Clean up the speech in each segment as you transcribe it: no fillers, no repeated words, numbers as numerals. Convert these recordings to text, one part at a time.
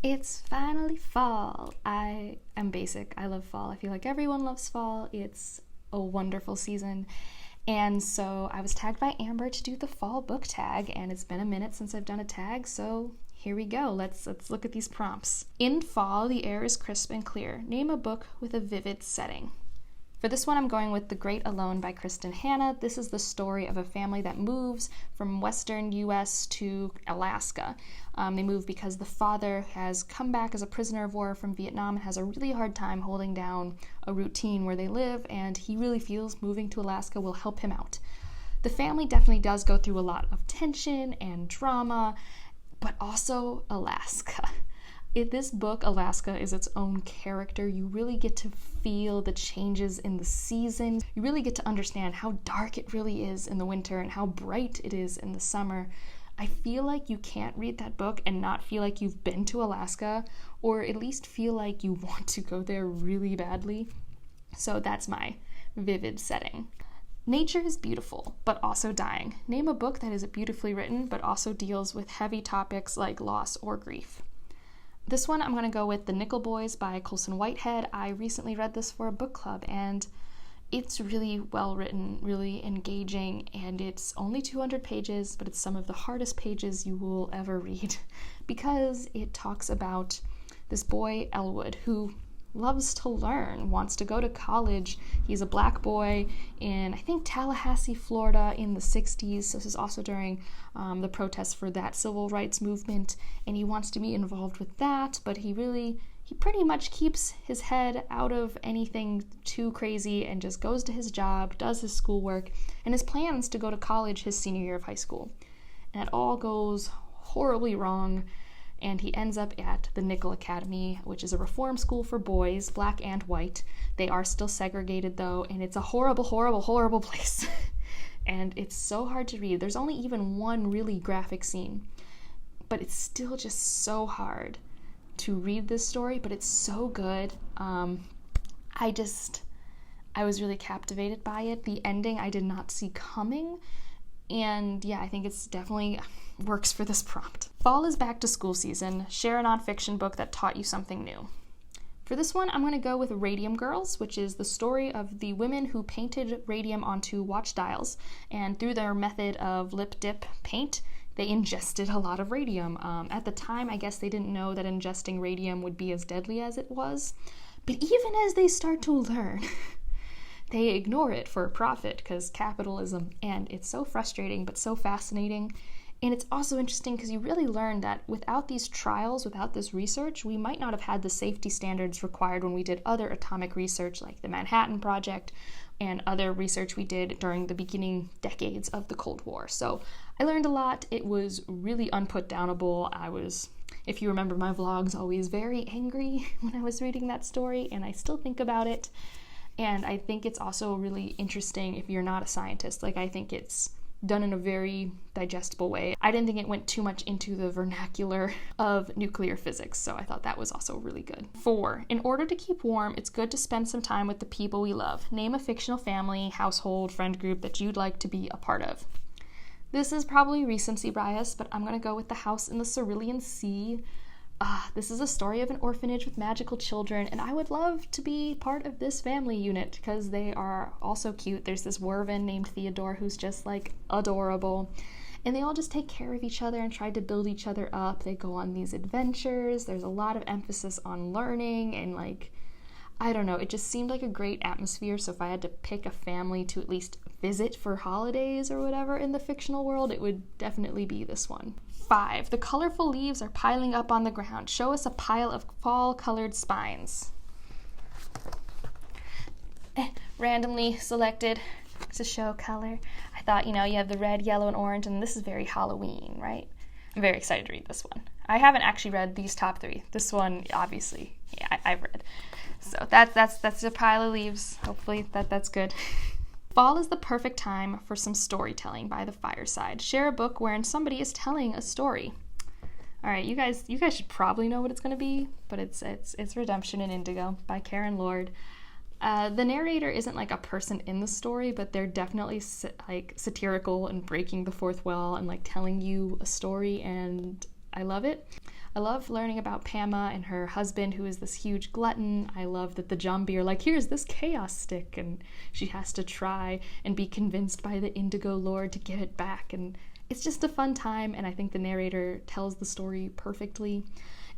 It's finally fall. I am basic. I love fall. I feel like everyone loves fall. It's a wonderful season. And so I was tagged by Amber to do the fall book tag, and it's been a minute since I've done a tag, so here we go. Let's look at these prompts. In fall, the air is crisp and clear. Name a book with a vivid setting. For this one, I'm going with The Great Alone by Kristen Hanna. This is the story of a family that moves from western U.S. to Alaska. They move because the father has come back as a prisoner of war from Vietnam and has a really hard time holding down a routine where they live, and he really feels moving to Alaska will help him out. The family definitely does go through a lot of tension and drama, but also Alaska. In this book, Alaska is its own character. You really get to feel the changes in the seasons. You really get to understand how dark it really is in the winter and how bright it is in the summer. I feel like you can't read that book and not feel like you've been to Alaska, or at least feel like you want to go there really badly. So that's my vivid setting. Nature is beautiful, but also dying. Name a book that is beautifully written, but also deals with heavy topics like loss or grief. This one, I'm going to go with The Nickel Boys by Colson Whitehead. I recently read this for a book club, and it's really well written, really engaging, and it's only 200 pages, but it's some of the hardest pages you will ever read because it talks about this boy, Elwood, who loves to learn, wants to go to college. He's a black boy in, I think, Tallahassee, Florida in the 60s. So this is also during the protests for that civil rights movement, and he wants to be involved with that, but he pretty much keeps his head out of anything too crazy and just goes to his job, does his schoolwork, and his plans to go to college his senior year of high school. And it all goes horribly wrong, and he ends up at the Nickel Academy, which is a reform school for boys, black and white. They are still segregated, though, and it's a horrible, horrible, horrible place. And it's so hard to read. There's only even one really graphic scene, but it's still just so hard to read this story, but it's so good. I was really captivated by it. The ending I did not see coming, and yeah, I think it's definitely works for this prompt. Fall is back to school season. Share a nonfiction book that taught you something new. For this one, I'm going to go with Radium Girls, which is the story of the women who painted radium onto watch dials, and through their method of lip dip paint, they ingested a lot of radium. At the time, I guess they didn't know that ingesting radium would be as deadly as it was, but even as they start to learn, they ignore it for profit because capitalism, and it's so frustrating but so fascinating. And it's also interesting because you really learn that without these trials, without this research, we might not have had the safety standards required when we did other atomic research like the Manhattan Project and other research we did during the beginning decades of the Cold War. So I learned a lot. It was really unputdownable. If you remember my vlogs, always very angry when I was reading that story, and I still think about it. And I think it's also really interesting if you're not a scientist. Like, I think it's done in a very digestible way. I didn't think it went too much into the vernacular of nuclear physics, so I thought that was also really good. 4. In order to keep warm, it's good to spend some time with the people we love. Name a fictional family, household, friend group that you'd like to be a part of. This is probably recency bias, but I'm going to go with The House in the Cerulean Sea. This is a story of an orphanage with magical children, and I would love to be part of this family unit because they are all so cute. There's this wherein named Theodore who's just like adorable, and they all just take care of each other and try to build each other up. They go on these adventures. There's a lot of emphasis on learning, and I don't know, it just seemed like a great atmosphere. So if I had to pick a family to at least visit for holidays or whatever in the fictional world, it would definitely be this one. 5. The colorful leaves are piling up on the ground. Show us a pile of fall-colored spines. Randomly selected to show color. I thought, you have the red, yellow, and orange, and this is very Halloween, right? I'm very excited to read this one. I haven't actually read these top 3. This one, obviously, yeah, I've read. So that's a pile of leaves. Hopefully that's good. Fall is the perfect time for some storytelling by the fireside. Share a book wherein somebody is telling a story. All right, you guys should probably know what it's going to be, but it's Redemption in Indigo by Karen Lord. The narrator isn't like a person in the story, but they're definitely satirical and breaking the fourth wall and telling you a story, and I love it. I love learning about Pama and her husband, who is this huge glutton. I love that the Jambi are like, here's this chaos stick, and she has to try and be convinced by the Indigo Lord to give it back, and it's just a fun time, and I think the narrator tells the story perfectly.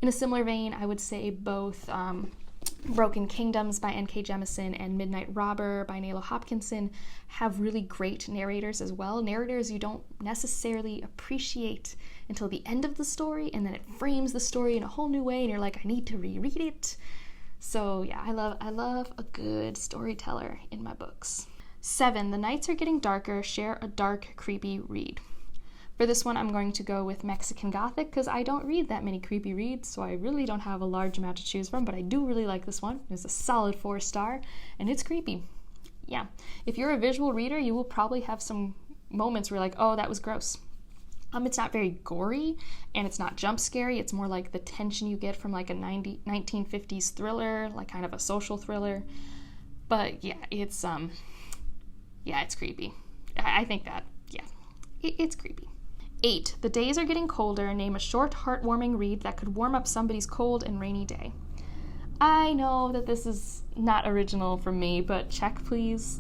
In a similar vein, I would say both Broken Kingdoms by N.K. Jemisin and Midnight Robber by Nalo Hopkinson have really great narrators as well. Narrators you don't necessarily appreciate until the end of the story, and then it frames the story in a whole new way, and you're like, I need to reread it. So yeah, I love a good storyteller in my books. 7. The nights are getting darker. Share a dark, creepy read. For this one, I'm going to go with Mexican Gothic because I don't read that many creepy reads, so I really don't have a large amount to choose from, but I do really like this one. It's a solid 4-star, and it's creepy. Yeah. If you're a visual reader, you will probably have some moments where you're like, oh, that was gross. It's not very gory, and it's not jump scary. It's more like the tension you get from like a 1950s thriller, like kind of a social thriller. But yeah, it's creepy. I think that, yeah, it's creepy. 8. The days are getting colder. Name a short, heartwarming read that could warm up somebody's cold and rainy day. I know that this is not original from me, but Check Please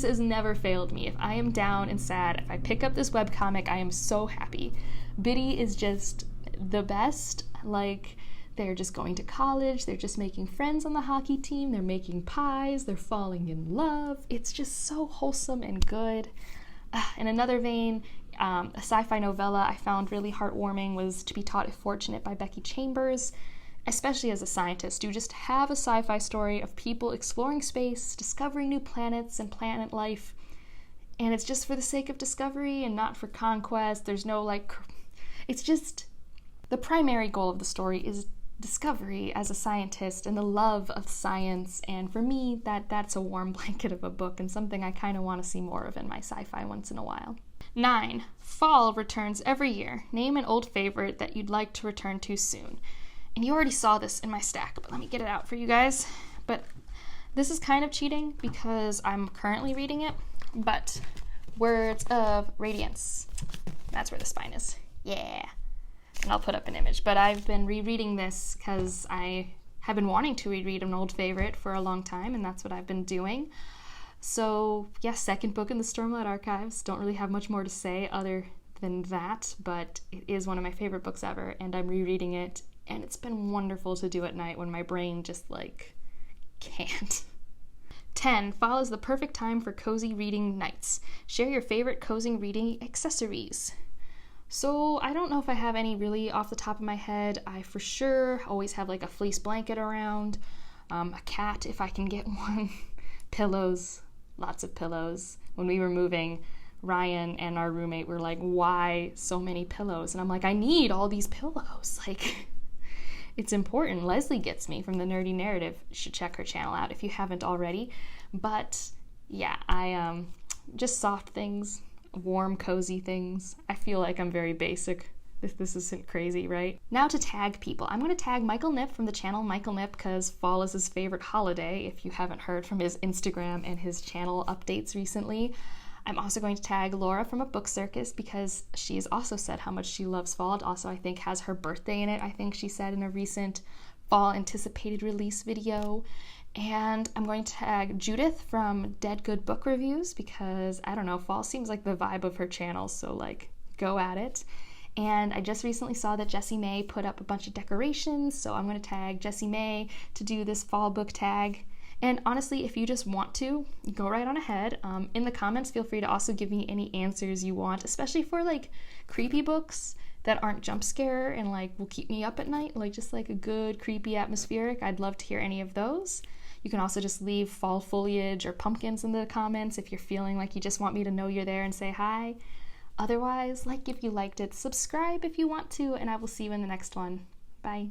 has never failed me. If I am down and sad, if I pick up this webcomic, I am so happy. Biddy is just the best. Like, they're just going to college, they're just making friends on the hockey team, they're making pies, they're falling in love. It's just so wholesome and good. In another vein, a sci-fi novella I found really heartwarming was To Be Taught If Fortunate by Becky Chambers. Especially as a scientist, you just have a sci-fi story of people exploring space, discovering new planets and planet life, and it's just for the sake of discovery and not for conquest. There's no it's just, the primary goal of the story is discovery as a scientist and the love of science, and for me, that's a warm blanket of a book and something I kind of want to see more of in my sci-fi once in a while. 9. Fall returns every year. Name an old favorite that you'd like to return to soon. And you already saw this in my stack, but let me get it out for you guys. But this is kind of cheating because I'm currently reading it, but Words of Radiance. That's where the spine is. Yeah. And I'll put up an image. But I've been rereading this because I have been wanting to reread an old favorite for a long time, and that's what I've been doing. So, yes, second book in the Stormlight Archives. Don't really have much more to say other than that, but it is one of my favorite books ever, and I'm rereading it. And it's been wonderful to do at night when my brain just, can't. 10. Fall is the perfect time for cozy reading nights. Share your favorite cozy reading accessories. So I don't know if I have any really off the top of my head. I for sure always have a fleece blanket around, a cat if I can get one, pillows, lots of pillows. When we were moving, Ryan and our roommate were like, why so many pillows? And I'm like, I need all these pillows. It's important. Leslie gets me from the Nerdy Narrative. You should check her channel out if you haven't already. But yeah, I just soft things, warm, cozy things. I feel like I'm very basic. This isn't crazy, right? Now to tag people. I'm going to tag Michael Nip from the channel Michael Nip because fall is his favorite holiday, if you haven't heard from his Instagram and his channel updates recently. I'm also going to tag Laura from A Book Circus because she has also said how much she loves fall. It also, I think, has her birthday in it, I think she said in a recent fall anticipated release video. And I'm going to tag Judith from Dead Good Book Reviews because, I don't know, fall seems like the vibe of her channel, so go at it. And I just recently saw that Jessie May put up a bunch of decorations, so I'm going to tag Jessie May to do this fall book tag. And honestly, if you just want to, go right on ahead. In the comments, feel free to also give me any answers you want, especially for creepy books that aren't jump scare and will keep me up at night, just a good creepy atmospheric. I'd love to hear any of those. You can also just leave fall foliage or pumpkins in the comments if you're feeling like you just want me to know you're there and say hi. Otherwise, if you liked it, subscribe if you want to, and I will see you in the next one. Bye.